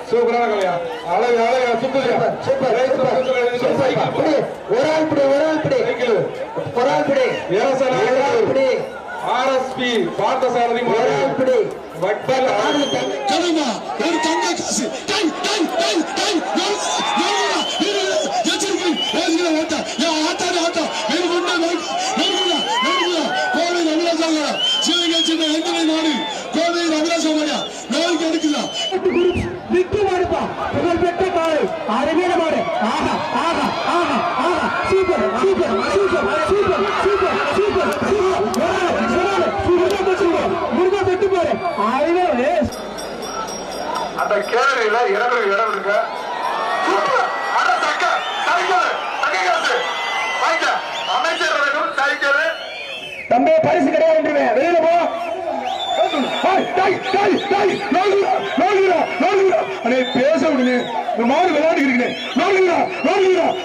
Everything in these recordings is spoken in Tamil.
சூப்பரான கலையா அழகு அழகா சுத்துறியா சூப்பர் ஒரு ஆள் பிடி ஆர்எஸ்பி பார்த்தசாரதி வட்டல் கலைமா ஒரு தங்க காசு அந்த கேரளையில இடம் இருக்கு அமைச்சர் சைக்கிள் தம்பி பரிசு கிடையாது வெளியில போ பேச விடுங்க மாடு விளையாடுகிறீங்க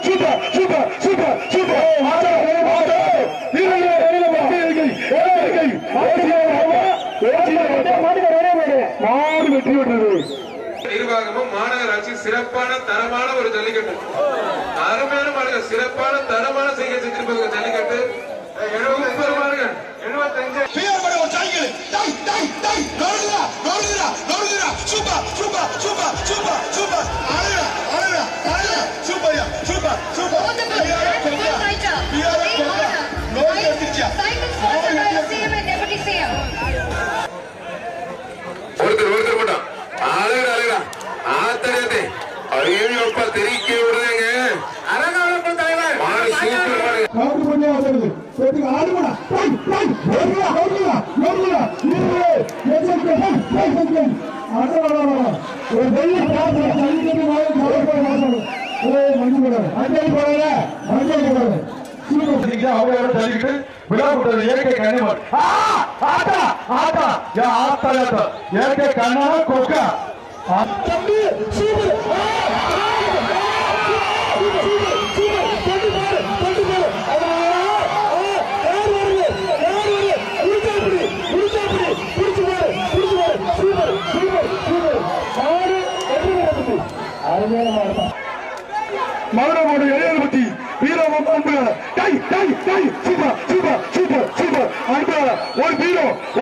சூப்பர் சூப்பர் சூப்பர் சூப்பர் மாடு வெற்றி பெற்றது. நிர்வாகமும் மாநகராட்சி சிறப்பான தரமான ஒரு ஜல்லிக்கட்டு அருமையான மாடுகள் சிறப்பான தரமான செய்கை செஞ்சிருப்பாங்க ஜல்லிக்கட்டு 70 மாடுகள் 75 ஒருத்தர் போட்டான் அழகா ஆத்தரத்தை ஐயோப்பா தெரிவிக்க விடுறாங்க அரங்காவளப்பன் தலைவர் கண்ணா கொக்கா